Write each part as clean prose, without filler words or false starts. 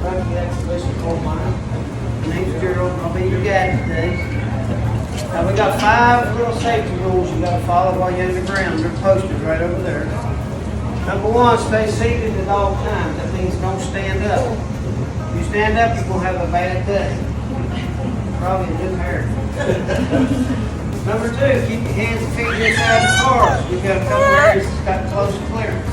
Beckley Excavation Coal Mine. My name's Gerald, I'll be your guide today. Now we got 5 little safety rules you gotta follow while you're underground. They're posted right over there. Number 1, stay seated at all times. That means don't stand up. If you stand up, you're gonna have a bad day. Probably a new hair. Number 2, keep your hands and feet inside the cars. We've got a couple areas that's got close clearance.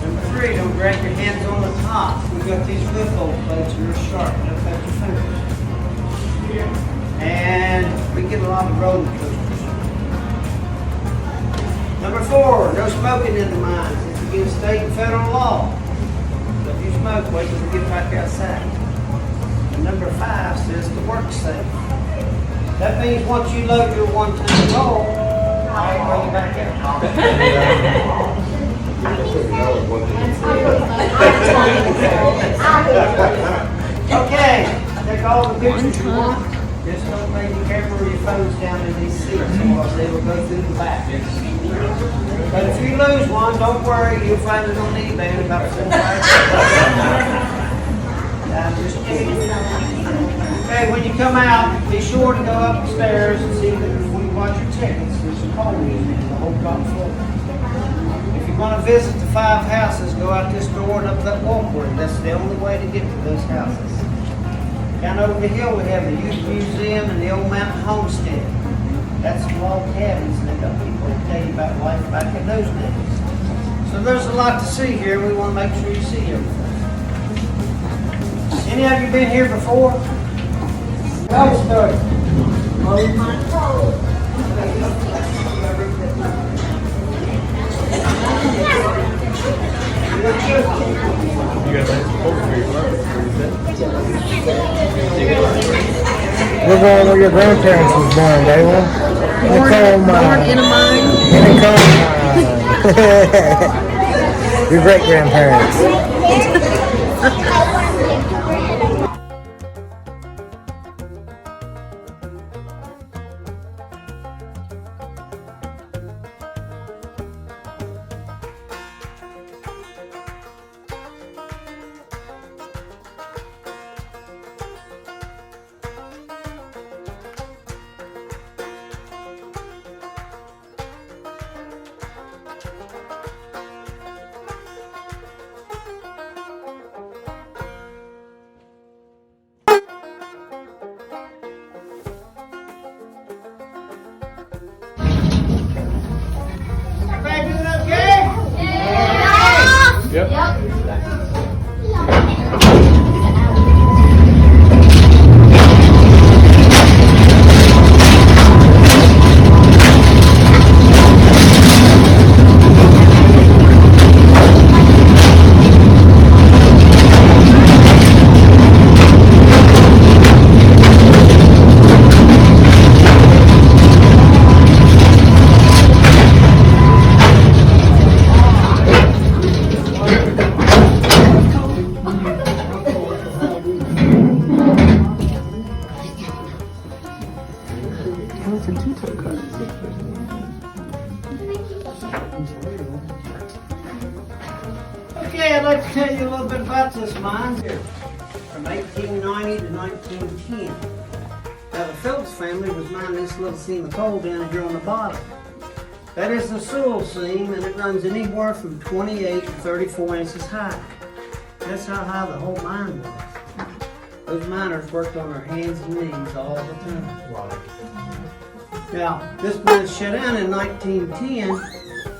Number 3, don't drag your hands on the top. We've got these foothold plates real sharp. Don't touch your fingers. And we get a lot of road coasters. Number 4, no smoking in the mines. It's against state and federal law. So if you smoke, wait till we get back outside. And number 5 says to work safe. That means once you load your 1-ton coal, I'll bring it back out. Okay, take all the pictures you want. Just don't bring your camera or your phones down in these seats, otherwise they will go through the back. But if you lose one, don't worry, you'll find it on eBay in about 4 hours. I'm just kidding. Okay, when you come out, be sure to go upstairs and see that before you watch your tickets, there's some coal music in the whole top floor. If you're going to visit the 5 houses, go out this door and up that walkway. That's the only way to get to those houses. Down over the hill, we have the Youth Museum and the Old Mountain Homestead. That's some log cabins, and they've got people to tell you about life back in those days. So there's a lot to see here. We want to make sure you see everything. Any of you been here before? How started? Oh my God. We're going where your grandparents was born, Dayla. In a coal mine. Born in a mine? In a coal mine. Your great-grandparents. Okay, I'd like to tell you a little bit about this mine here. From 1890 to 1910. Now the Phillips family was mining this little seam of coal down here on the bottom. That is the Sewell seam, and it runs anywhere from 28 to 34 inches high. That's how high the whole mine was. Those miners worked on their hands and knees all the time. Now, this mine shut down in 1910,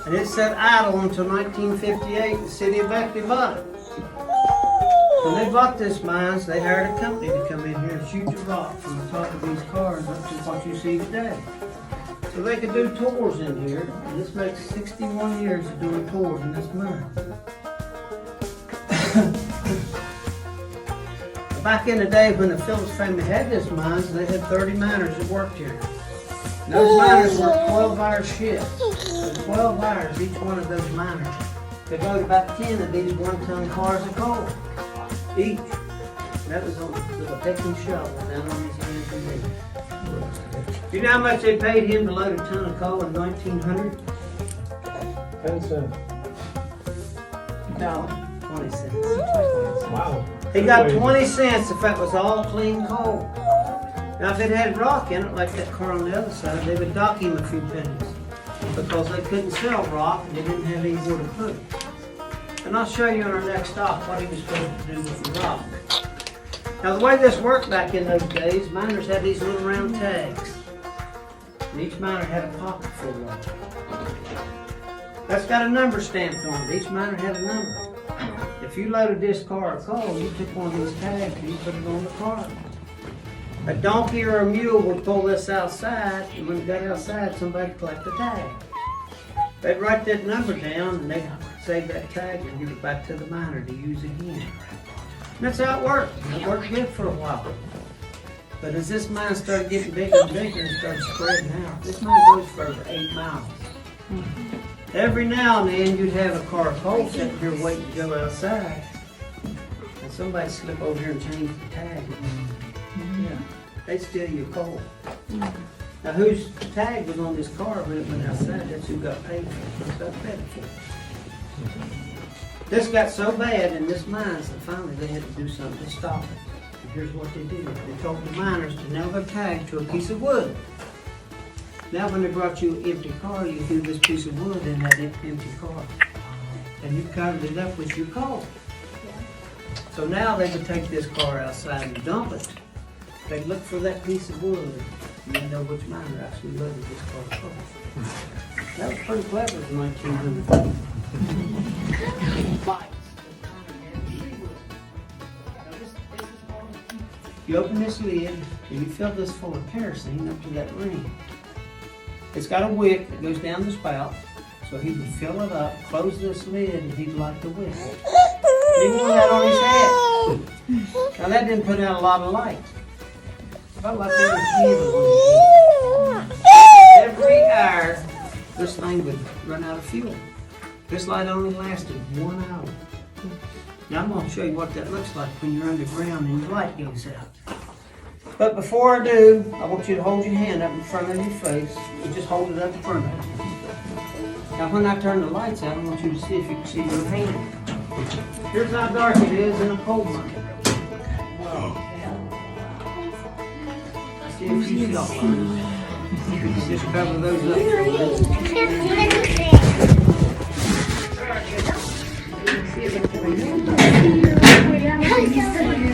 and it sat idle until 1958. The city of Beckley bought it. When they bought this mine, they hired a company to come in here and shoot the rock from the top of these cars up to what you see today. So they could do tours in here, and this makes 61 years of doing tours in this mine. Back in the day when the Phillips family had this mine, they had 30 miners that worked here. And those miners worked 12-hour shifts. So 12 hours each one of those miners. They loaded about 10 of these 1-ton cars of coal each. That was on with a pick and shovel down on his hands and knees. Do you know how much they paid him to load a ton of coal in 1900? 10 cents. No, 20 cents. Wow. He got 20 cents if that was all clean coal. Now if it had rock in it, like that car on the other side, they would dock him a few pennies. Because they couldn't sell rock and they didn't have anywhere to put it. And I'll show you on our next stop what he was supposed to do with the rock. Now the way this worked back in those days, miners had these little round tags. And each miner had a pocket full of them. That's got a number stamped on it. Each miner had a number. If you loaded this car of coal, you took one of these tags and you put it on the car. A donkey or a mule would pull this outside, and when it got outside, somebody'd collect the tag. They'd write that number down, and they'd save that tag and give it back to the miner to use again. And that's how it worked. And it worked good for a while. But as this mine started getting bigger and bigger and started spreading out, this mine goes for over 8 miles. Every now and then, you'd have a car of coal sitting here waiting to go outside, and somebody'd slip over here and change the tag. Yeah, they'd steal your coal. Now, whose tag was on this car when it went outside, that's who got paid for it. Got paid for it. This got so bad in this mine that finally they had to do something to stop it. And here's what they did. They told the miners to nail their tag to a piece of wood. Now when they brought you an empty car, you threw this piece of wood in that empty car. And you covered it up with your coal. So now they would take this car outside and dump it. They'd look for that piece of wood, and they'd know which miner actually loaded this car of coal. That was pretty clever in 1900. You open this lid, and you fill this full of kerosene up to that ring. It's got a wick that goes down the spout, so he would fill it up, close this lid, and he'd light the wick. He wore that on his head. Now that didn't put out a lot of light. About like there was candles on his head. Every hour, this thing would run out of fuel. This light only lasted 1 hour. Now I'm going to show you what that looks like when you're underground and your light goes out. But before I do, I want you to hold your hand up in front of your face. You just hold it up in front of you. Now when I turn the lights out, I want you to see if you can see your hand. Here's how dark it is in a coal mine. I see a few shot lines. You can just cover those up.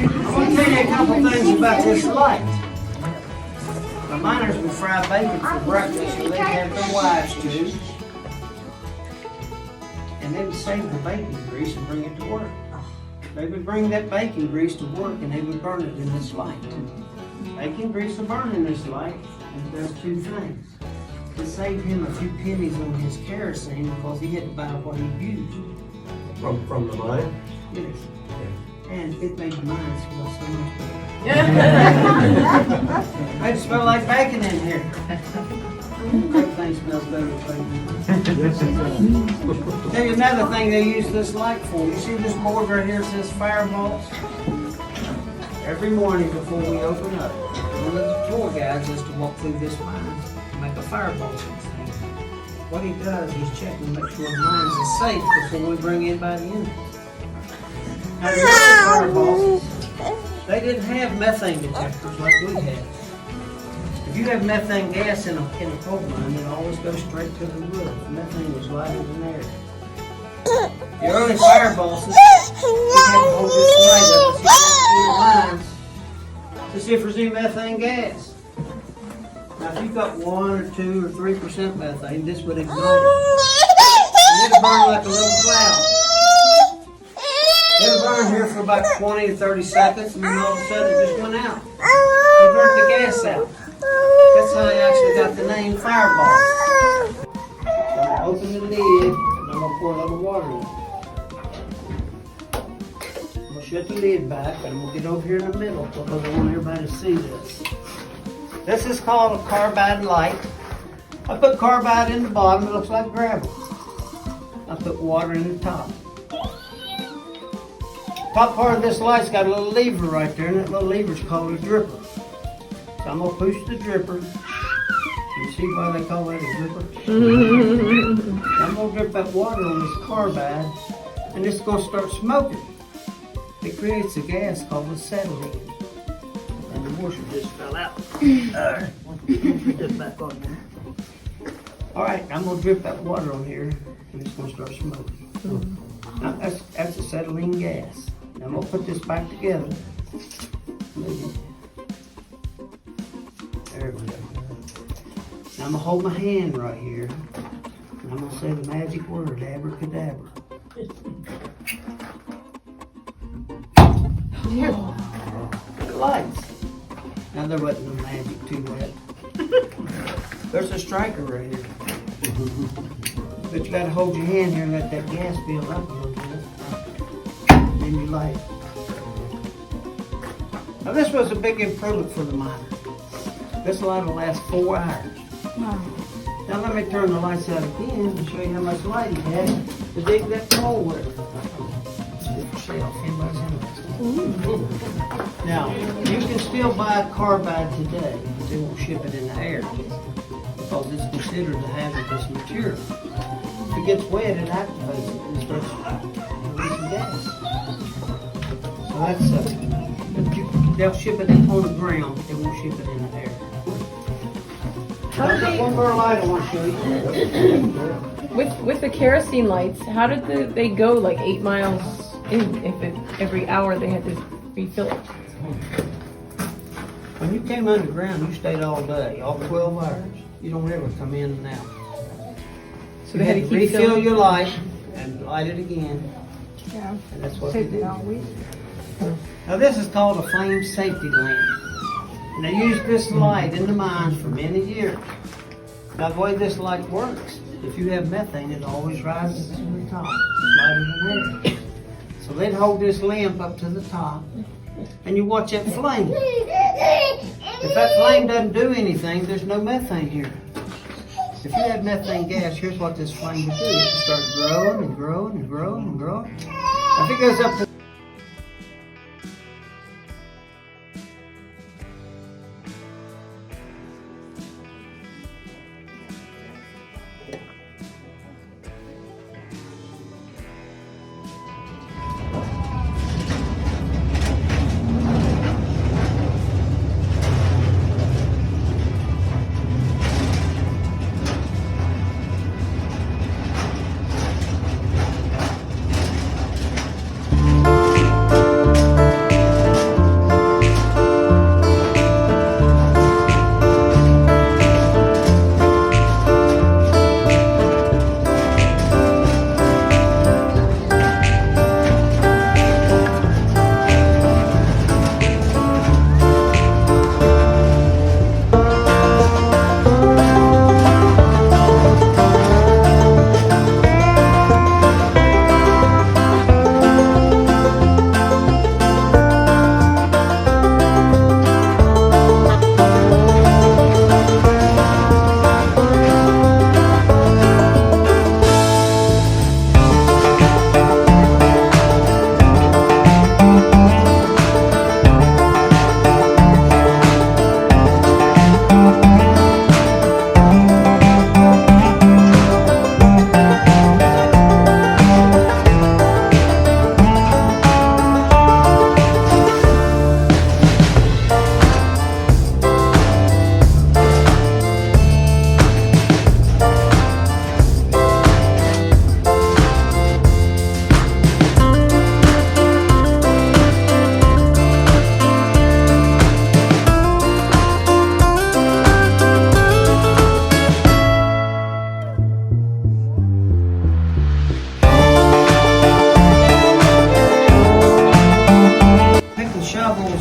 I want to tell you a couple things about this light. The miners would fry bacon for breakfast, so they'd have their wives too. And they would save the bacon grease and bring it to work. They would bring that bacon grease to work and they would burn it in this light. Bacon grease will burn in this light, and it does 2 things. It saved him a few pennies on his kerosene because he had to buy what he used. From the mine? Yes. And it made mine smell so much better. I just smell like bacon in here. Everything smells better with bacon. Tell you another thing they use this light for. You see this board right here says fireballs? Every morning before we open up, one of the tour guides is to walk through this mine and make a fireball thing. What he does, he's checking to make sure the mines is safe before we bring anybody in. Now the other fireballs, they didn't have methane detectors like we had. If you have methane gas in a coal mine, it always goes straight to the wood. Methane was lighter than air. The early fireballs, they had to hold this light up to see if there's any methane gas. Now if you've got 1 or 2 or 3% methane, this would ignite it. And it'll burn like a little cloud. It'll burn here for about 20 to 30 seconds, and then all of a sudden it just went out. It burnt the gas out. That's how they actually got the name Fireball. So I'm going to open the lid, and I'm going to pour a little water in it. I'm going to shut the lid back, and I'm going to get over here in the middle because I want everybody to see this. This is called a carbide light. I put carbide in the bottom, it looks like gravel. I put water in the top. Top part of this light's got a little lever right there, and that little lever's called a dripper. So I'm gonna push the dripper. You see why they call that a dripper? I'm gonna drip that water on this carbide, and it's gonna start smoking. it creates a gas called acetylene. And the washer just fell out. Put this back on there. All right, I'm gonna drip that water on here, and it's gonna start smoking. Now, that's acetylene gas. Now I'm gonna put this back together. There we go. Now I'm gonna hold my hand right here, and I'm gonna say the magic word, abracadabra. The lights. Now there wasn't no magic to that. There's a striker right here. But you gotta hold your hand here and let that gas build up a little bit. Then you light it. Now this was a big improvement for the miner. This light will last 4 hours. Wow. Now let me turn the lights out again and show you how much light he had to dig that coal with. Now, you can still buy a carbide today, but they won't ship it in the air because it's considered a hazardous material. If it gets wet, it activates it and starts releasing gas. So that's they'll ship it on the ground, they won't ship it in the air. I've got one more light I want to show you. With the kerosene lights, how did they go like 8 miles in if every hour they had to refill it? When you came underground, you stayed all day, all 12 hours. You don't ever come in and out. So You they had to had to keep refill filling? your light and light it again. Yeah. And that's what they did. Now this is called a flame safety lamp. And they used this light in the mines for many years. Now the way this light works, if you have methane, it always rises to the top. It's lighter than air. So they'd hold this lamp up to the top, and you watch that flame. If that flame doesn't do anything, there's no methane here. If you have methane gas, here's what this flame would do. It would start growing and growing and growing and growing. If it goes up to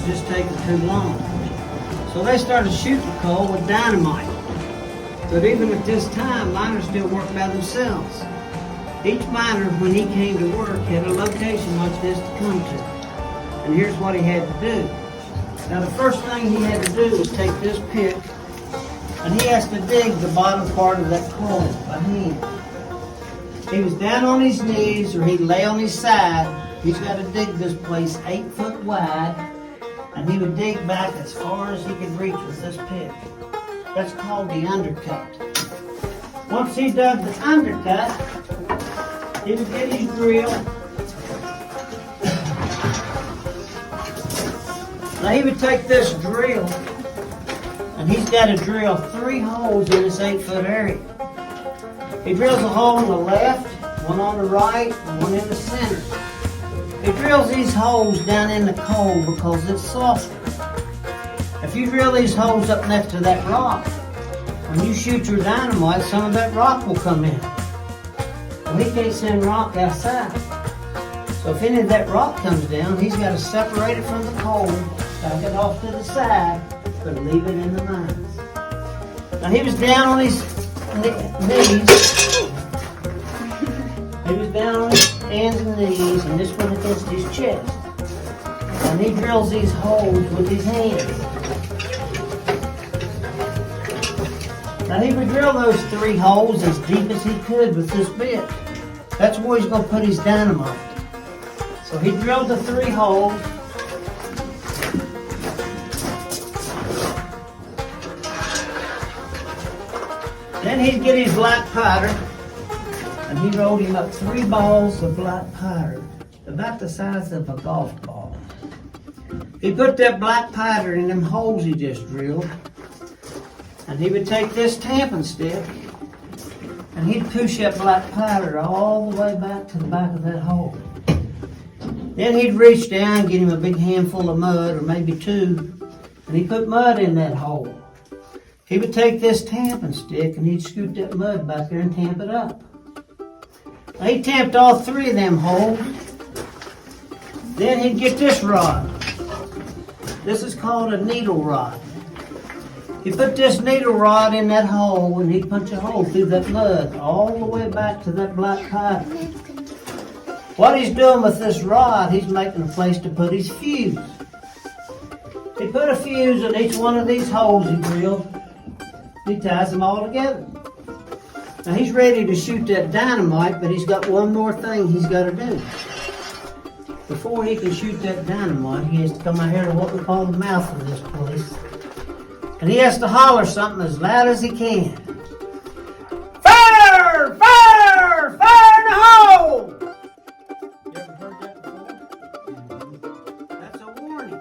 just taking too long. So they started shooting coal with dynamite. But even at this time, miners still work by themselves. Each miner, when he came to work, had a location like this to come to. And here's what he had to do. Now the first thing he had to do was take this pick, and he has to dig the bottom part of that coal by hand. He was down on his knees, or he'd lay on his side. He's got to dig this place 8 foot wide, and he would dig back as far as he could reach with this pick. That's called the undercut. Once he dug the undercut, he would get his drill, Now he would take this drill, and he's got to drill 3 holes in this 8-foot area. He drills a hole on the left, one on the right, and one in the center. He drills these holes down in the coal because it's softer. If you drill these holes up next to that rock, when you shoot your dynamite, some of that rock will come in. And he can't send rock outside. So if any of that rock comes down, he's got to separate it from the coal, back it off to the side, but leave it in the mines. Now he was down on his knees. He was down on his hands and knees, and this went against his chest. And he drills these holes with his hands. Now he would drill those 3 holes as deep as he could with this bit. That's where he's going to put his dynamite. So he drilled the 3 holes. Then he'd get his black powder, and he rolled him up 3 balls of black powder, about the size of a golf ball. He put that black powder in them holes he just drilled, and he would take this tamping stick, and he'd push that black powder all the way back to the back of that hole. Then he'd reach down and get him a big handful of mud, or maybe 2, and he'd put mud in that hole. He would take this tamping stick and he'd scoop that mud back there and tamp it up. Now, he tamped all 3 of them holes. Then he'd get this rod. This is called a needle rod. He put this needle rod in that hole and he'd punch a hole through that mud all the way back to that black powder. What he's doing with this rod, he's making a place to put his fuse. He put a fuse in each one of these holes he drilled. He ties them all together. Now he's ready to shoot that dynamite, but he's got one more thing he's got to do. Before he can shoot that dynamite, he has to come out here to what we call the mouth of this place. And he has to holler something as loud as he can. Fire! Fire! Fire in the hole! You ever heard that before? That's a warning.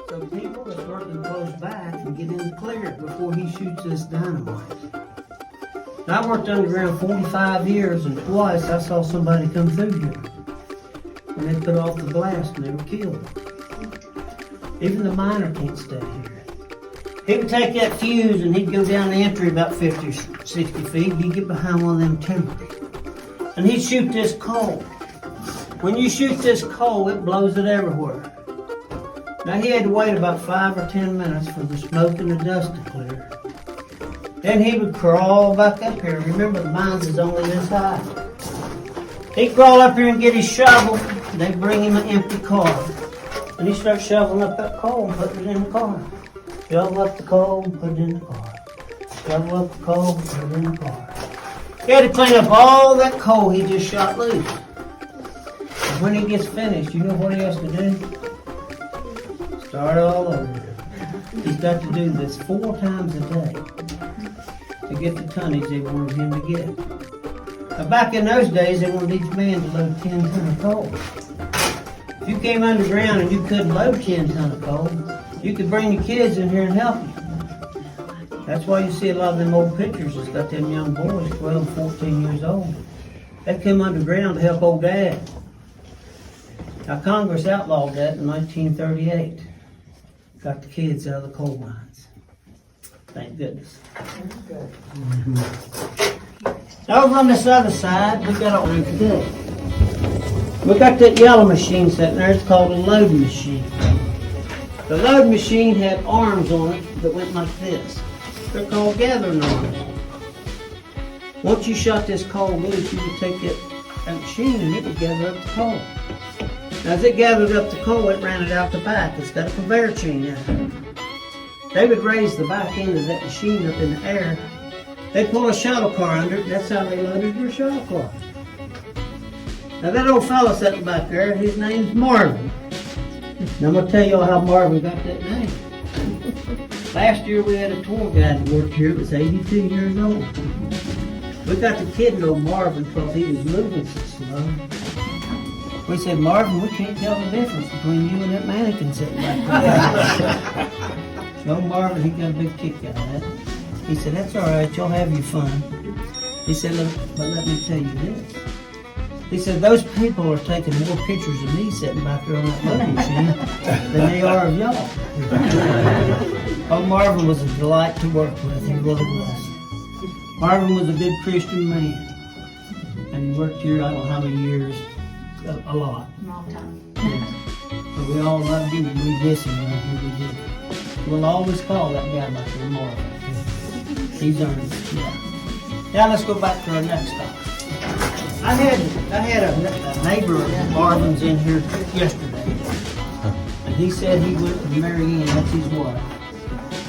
So people that's working close by can get in the clear before he shoots this dynamite. Now, I worked underground 45 years, and twice I saw somebody come through here. And they put off the blast and they were killed. Even the miner can't stay here. He would take that fuse and he'd go down the entry about 50 or 60 feet. He'd get behind one of them timbers. And he'd shoot this coal. When you shoot this coal, it blows it everywhere. Now he had to wait about 5 or 10 minutes for the smoke and the dust to clear. Then he would crawl back up here. Remember, the mines is only this high. He'd crawl up here and get his shovel. They'd bring him an empty car. And he starts shoveling up that coal and putting it in the car. Shovel up the coal and put it in the car. Shovel up the coal and put it in the car. He had to clean up all that coal he just shot loose. And when he gets finished, you know what he has to do? Start all over. He's got to do this 4 times a day to get the tonnage they wanted him to get. Now back in those days, they wanted each man to load 10 tons of coal. If you came underground and you couldn't load 10 tons of coal, you could bring your kids in here and help you. That's why you see a lot of them old pictures that's got them young boys, 12, 14 years old. They come underground to help old dad. Now Congress outlawed that in 1938. Got the kids out of the coal mines. Thank goodness. Now over on this other side, we got a today. We got that yellow machine sitting there. It's called a loading machine. The load machine had arms on it that went like this. They're called gathering arms. Once you shot this coal loose, you would take that machine and it would gather up the coal. Now as it gathered up the coal, it ran it out the back. It's got a conveyor chain in it. They would raise the back end of that machine up in the air. They'd pull a shuttle car under it. That's how they loaded your shuttle car. Now that old fella sitting back there, his name's Marvin. Now I'm going to tell you all how Marvin got that name. Last year we had a tour guide that worked here that was 82 years old. We got to kidding old Marvin because he was moving so slow. We said, Marvin, we can't tell the difference between you and that mannequin sitting back there. No, Marvin, he got a big kick out of that. He said, that's all right, y'all have your fun. He said, but let me tell you this. He said, those people are taking more pictures of me sitting back there on that loading machine than they are of y'all. Oh, Marvin was a delight to work with. He really was. Marvin was a good Christian man. And he worked here, I don't know how many years, a lot. Long time. Yeah. But we all loved him and we miss him when we did. We'll always call that guy back there Marvin. He's earned it, yeah. Now let's go back to our next stop. I had a neighbor of Marvin's in here yesterday, and he said he went to Mary Ann, that's his wife,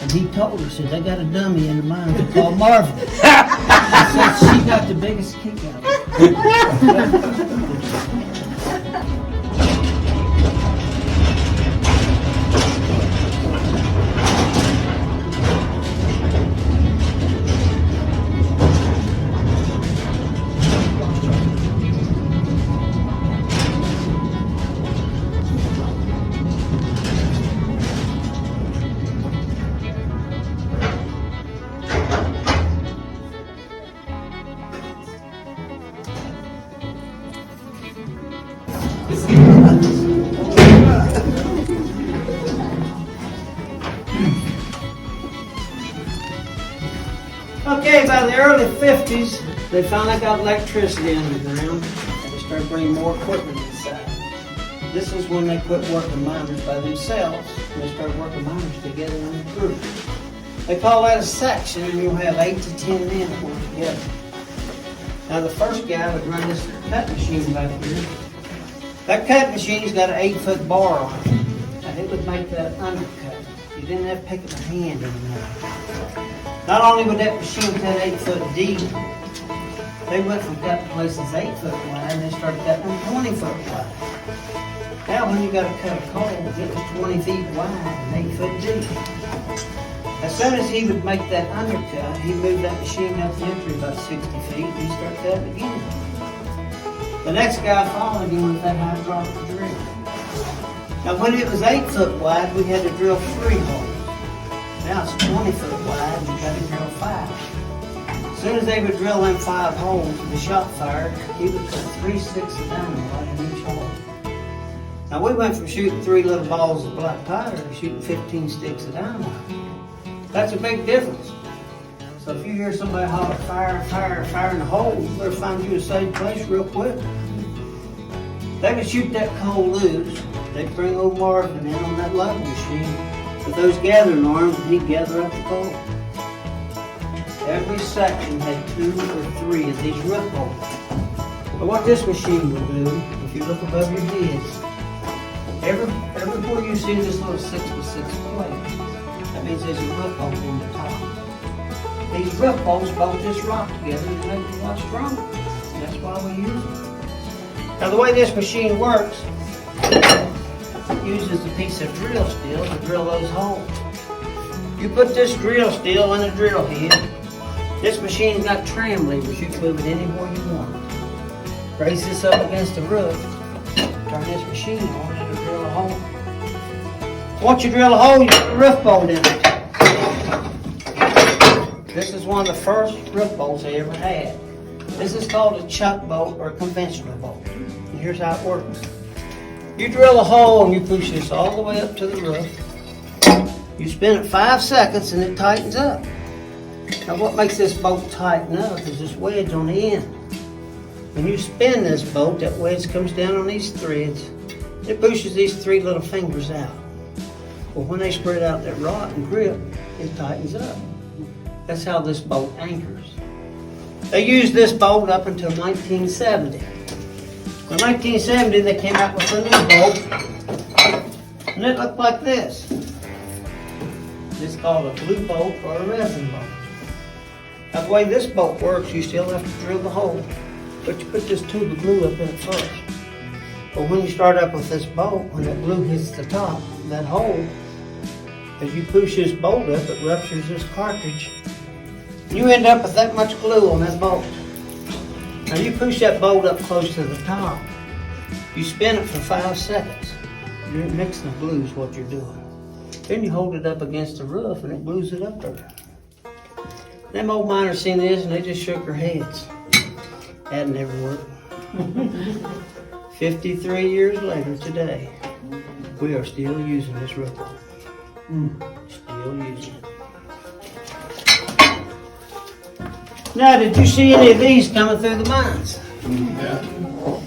and he told her, said, they got a dummy in the mines called Marvin. He said she got the biggest kick out of it. Okay, by the early 50s, they finally got electricity underground, and they started bringing more equipment inside. This is when they quit working miners by themselves, and they started working miners together in a group. They call that a section, and you'll have 8 to 10 men that work together. Now the first guy would run this cut machine back here. That cut machine's got an 8-foot bar on it, and it would make that undercut. You didn't have to pick it with hand anymore. Not only would that machine cut 8 foot deep, they went from cutting places 8 foot wide and they started cutting them 20 foot wide. Now when you got to cut a coal, it was 20 feet wide and 8 foot deep. As soon as he would make that undercut, he moved that machine up the entry about 60 feet and he started cutting again. The next guy followed him with that hydraulic drill. Now when it was 8 foot wide, we had to drill 3 holes. Now it's 20 foot wide and you got to drill 5. As soon as they would drill them 5 holes, the shot fired, he would put 3 sticks of dynamite in each hole. Now we went from shooting 3 little balls of black powder to shooting 15 sticks of dynamite. That's a big difference. So if you hear somebody holler fire, fire, fire in the hole, you better find you a safe place real quick. They would shoot that coal loose. They'd bring old Marvin in on that loading machine with those gathering arms, and he'd gather up the coal. Every section had 2 or 3 of these roof holes. But what this machine will do, if you look above your heads, everywhere you see this little 6x6 plate, that means there's a roof hole on the top. These roof holes bolt this rock together and make it a lot stronger. That's why we use it. Now the way this machine works, it uses a piece of drill steel to drill those holes. You put this drill steel in a drill head. This machine's got tram levers. You can move it anywhere you want. Raise this up against the roof. Turn this machine on and it'll drill a hole. Once you drill a hole, you put the roof bolt in it. This is one of the first roof bolts they ever had. This is called a chuck bolt or a conventional bolt. And here's how it works. You drill a hole and you push this all the way up to the roof. You spin it 5 seconds and it tightens up. Now what makes this bolt tighten up is this wedge on the end. When you spin this bolt, that wedge comes down on these threads. It pushes these 3 little fingers out. Well, when they spread out that rod and grip, it tightens up. That's how this bolt anchors. They used this bolt up until 1970. In 1970, they came out with a new bolt, and it looked like this. It's called a blue bolt or a resin bolt. Now, the way this bolt works, you still have to drill the hole, but you put this tube of glue up in it first. But when you start up with this bolt, when that glue hits the top of that hole, as you push this bolt up, it ruptures this cartridge. You end up with that much glue on that bolt. Now you push that bolt up close to the top. You spin it for 5 seconds. You're mixing the blues, what you're doing. Then you hold it up against the roof and it blues it up there. Them old miners seen this and they just shook their heads. That never worked. 53 years later today, we are still using this roof bolt. Still using it. Now, did you see any of these coming through the mines? Yeah.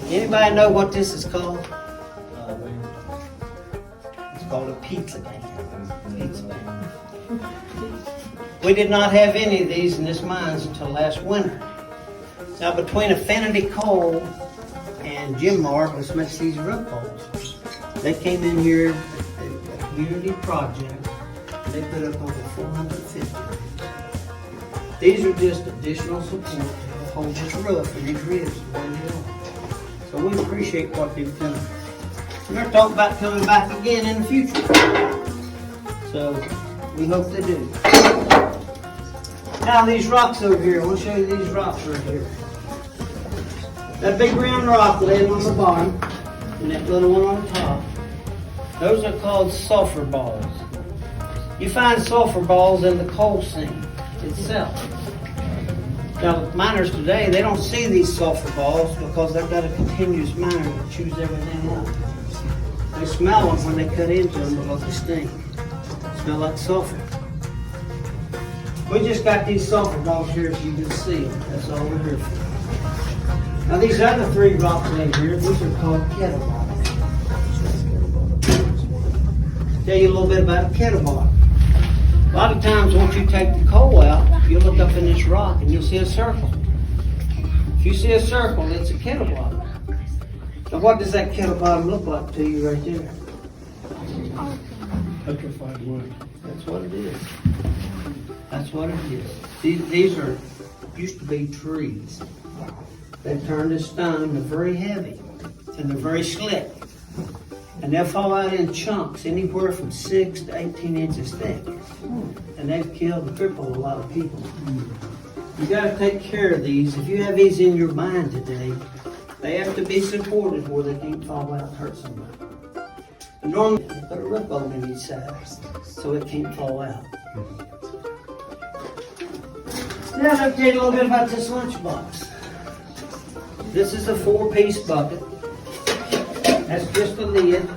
Anybody know what this is called? It's called a pizza pan. Pizza pan. We did not have any of these in this mines until last winter. Now, between Affinity Coal and Jim Mark, which makes these roof bolts, they came in here, a community project, and they put up over 450. These are just additional support to help hold this roof and these ribs the way they are. So we appreciate what they've done. And they're talking about coming back again in the future. So we hope they do. Now these rocks over here, I want to show you these rocks right here. That big round rock laying on the bottom and that little one on top, those are called sulfur balls. You find sulfur balls in the coal seam itself. Now miners today, they don't see these sulfur balls because they've got a continuous miner that chews everything up. They smell them when they cut into them because they stink. They smell like sulfur. We just got these sulfur balls here so you can see them. That's all we're here for. Now these other 3 rocks right here, these are called kettle blocks. Tell you a little bit about a kettle block. A lot of times once you take the coal out, you look up in this rock and you'll see a circle. If you see a circle, it's a kettle block. Now what does that kettle bottom look like to you right there? Petrified wood. That's what it is. That's what it is. These are, used to be trees. They've turned to stone, they're very heavy, and they're very slick. And they'll fall out in chunks, anywhere from 6 to 18 inches thick. And they've killed and crippled a lot of people. You gotta take care of these. If you have these in your mine today, they have to be supported where they can't fall out and hurt somebody. And normally, they put a roof bolt in each side, so it can't fall out. Now I'll tell you a little bit about this lunchbox. This is a 4-piece bucket. That's just a lid.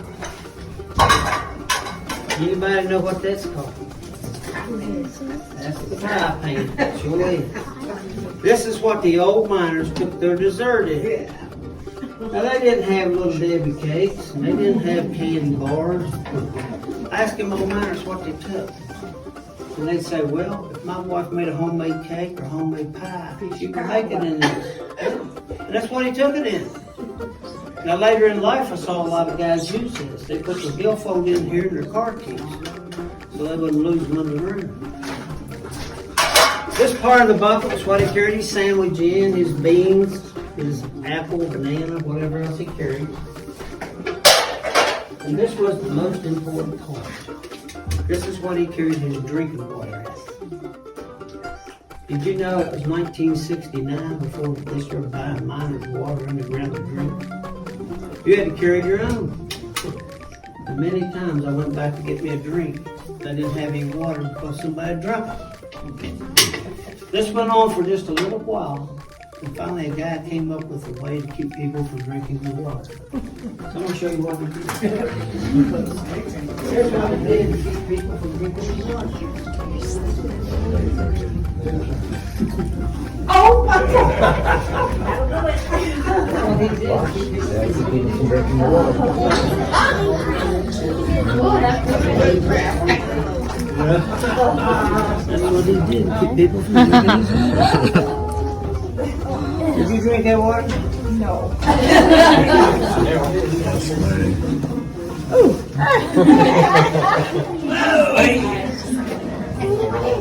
Anybody know what that's called? That's the fry pan. Sure is. This is what the old miners took their dessert in. Now they didn't have little Debbie cakes, and they didn't have candy bars. Ask them old miners what they took. And they'd say, well, if my wife made a homemade cake or homemade pie, you can make it in this. And that's what he took it in. Now later in life, I saw a lot of guys use this. They put the billfold in here in their car keys, so they wouldn't lose them in the room. This part of the bucket was what he carried his sandwich in, his beans, his apple, banana, whatever else he carried. And this was the most important part. This is what he carried his drinking water in. Did you know it was 1969 before they started buying miners' water underground to drink? You had to carry your own. And many times I went back to get me a drink. I didn't have any water because somebody drank it. This went on for just a little while. And finally a guy came up with a way to keep people from drinking the water. So I'm going to show you what we did. Here's what we did to keep people from drinking the water. Oh my God! That's what he did. That's what he did. Keep people from drinking his water. Did you drink that water? No.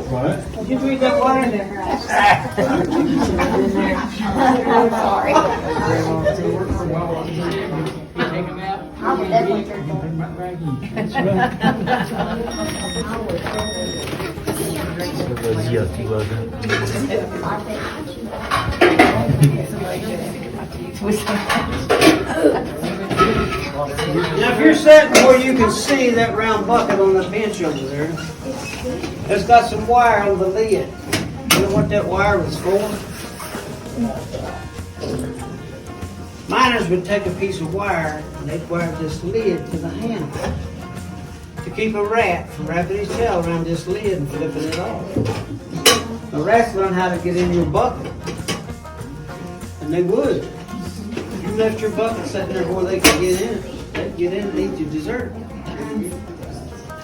What? Did you drink that water? I'm sorry. I'll definitely drink Somebody just think about you. Now, if you're sitting where you can see that round bucket on the bench over there, it's got some wire on the lid. You know what that wire was for? Miners would take a piece of wire and they'd wire this lid to the handle to keep a rat from wrapping his tail around this lid and flipping it off. The rats learn how to get in your bucket, and they would. If you left your bucket sitting there where they could get in, they'd get in and eat your dessert.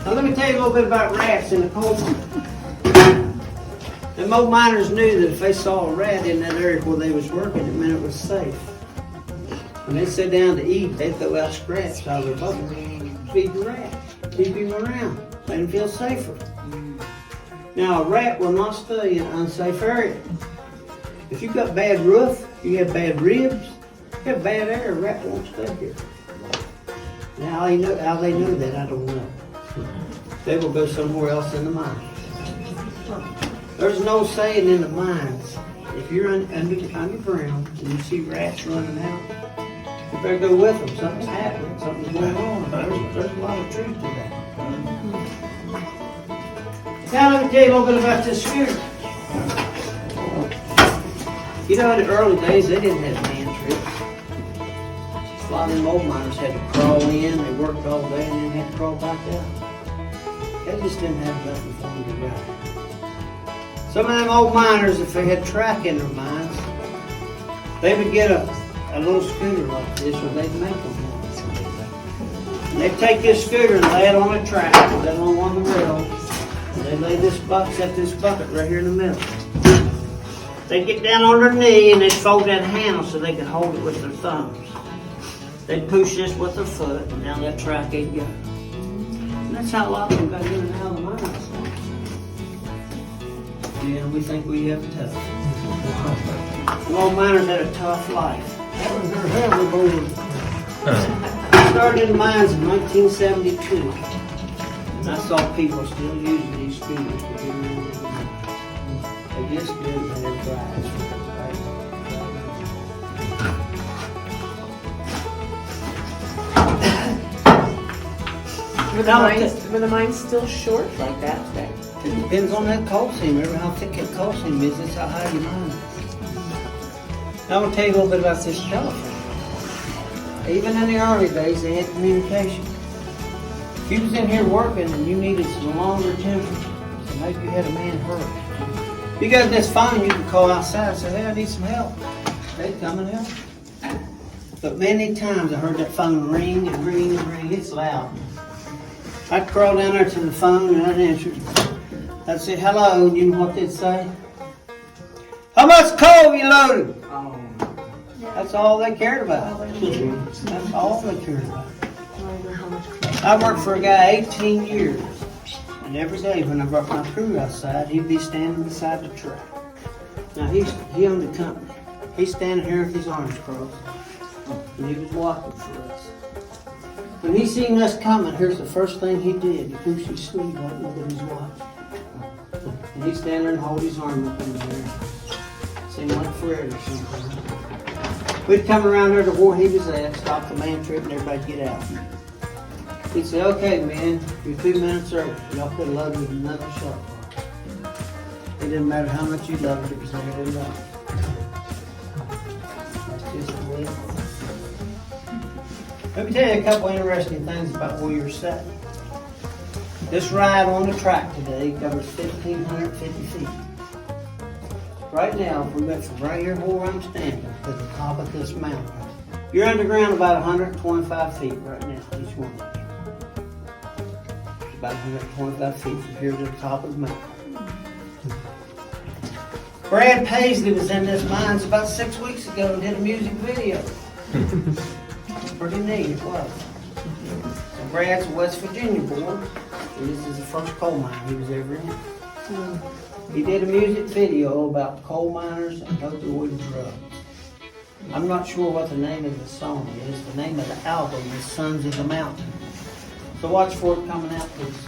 Now let me tell you a little bit about rats in the coal mine. And most miners knew that if they saw a rat in that area where they was working, it meant it was safe. When they sit down to eat, they throw out scraps out of their bucket, feed the rat, keep him around, make him feel safer. Now a rat will not stay in an unsafe area. If you've got bad roof, you have bad ribs, you have bad air, a rat won't stay here. Now how they know that, I don't know. They will go somewhere else in the mine. There's no saying in the mines, if you're underground and you see rats running out, you better go with them. Something's happening, something's going on. There's a lot of truth to that. Now let me tell you a little bit about this scooter. You know, in the early days, they didn't have man trips. A lot of them old miners had to crawl in, they worked all day and then had to crawl back out. They just didn't have nothing for them to ride. Some of them old miners, if they had track in their mines, they would get a little scooter like this, or they'd make them. And they'd take this scooter and lay it on a track, lay it on one of the rails, and they'd lay this bucket, set this bucket right here in the middle. They'd get down on their knee and they'd fold that handle so they could hold it with their thumbs. They'd push this with their foot, and down that track they'd go. And that's how a lot of them got in and out of the mines. Yeah, we think we have it tough. The old miners had a tough life. That was their hoverboard. I started in the mines in 1972. And I saw people still using these scooters to get around the mine. They just didn't have drives. Were the mines still short like that? It depends on that coal seam. Remember how thick that coal seam is, that's how high your mine is. Now I'm going to tell you a little bit about this telephone. Even in the early days, they had communication. If you was in here working and you needed some longer temperature, so maybe you had a man hurt. You got this phone, you can call outside and say, hey, I need some help. They'd come and help. But many times I heard that phone ring and ring and ring. It's loud. I'd crawl down there to the phone and I'd answer. I'd say, hello, and you know what they'd say? How much coal have you loaded? That's all they cared about. That's all they cared about. I worked for a guy 18 years. And every day when I brought my crew outside, he'd be standing beside the track. Now he owned the company. He's standing here with his arms crossed. And he was walking for us. When he seen us coming, here's the first thing he did. He pushed his sleeve up and looked at his watch. And he'd stand there and hold his arm up in the air. Seemed like forever sometimes. We'd come around there to where he was at, stop the man trip, and everybody'd get out. He'd say, okay, man, you're 2 minutes early. Y'all could have loaded another shot car. It didn't matter how much you loaded, it was never enough. That's just the way it was. Let me tell you a couple interesting things about where you're sitting. This ride on the track today covers 1,550 feet. Right now, if we went from right here where I'm standing to the top of this mountain, you're underground about 125 feet right now, each one of you. About 125 feet from here to the top of the mountain. Brad Paisley was in this mines about 6 weeks ago and did a music video. Pretty neat, it was. So Brad's a West Virginia boy. And this is the first coal mine he was ever in. He did a music video about coal miners and opioid drugs. I'm not sure what the name of the song is. The name of the album is Sons of the Mountain. So watch for it coming out, please.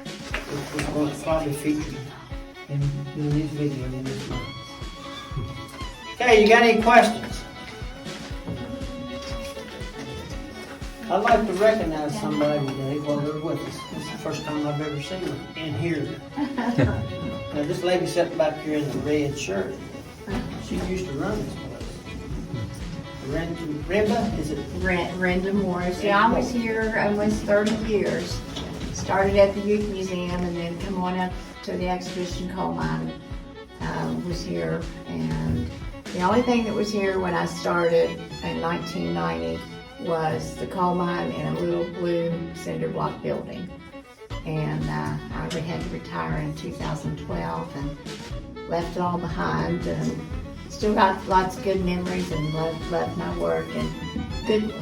It's going to probably feature in his video in this month. Okay, you got any questions? I'd like to recognize somebody today while they're with us. This is the first time I've ever seen them in here. Now, this lady sitting back here in the red shirt, she used to run this place. Renda, is it? Brenda Morris. Yeah, I was here almost 30 years. Started at the Youth Museum and then come on up to the exhibition coal mine. Was here, and the only thing that was here when I started in 1990 was the coal mine in a little blue cinder block building. And I had to retire in 2012 and left it all behind. And still got lots of good memories and love my work and good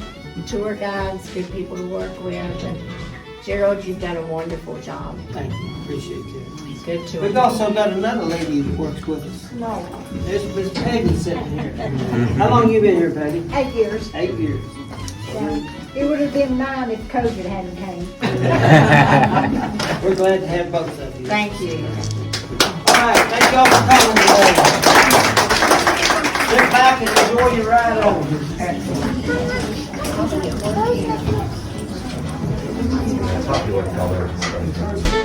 tour guides, good people to work with. And Gerald, you've done a wonderful job. Thank you, appreciate you. Good tour. We've also got another lady that works with us. No, There's Miss Peggy sitting here. How long you been here, Peggy? 8 years. 8 years. It would have been 9 if COVID hadn't came. We're glad to have both of you. thank you. All right, thank y'all for coming today. Sit back and enjoy your ride home. Popular color.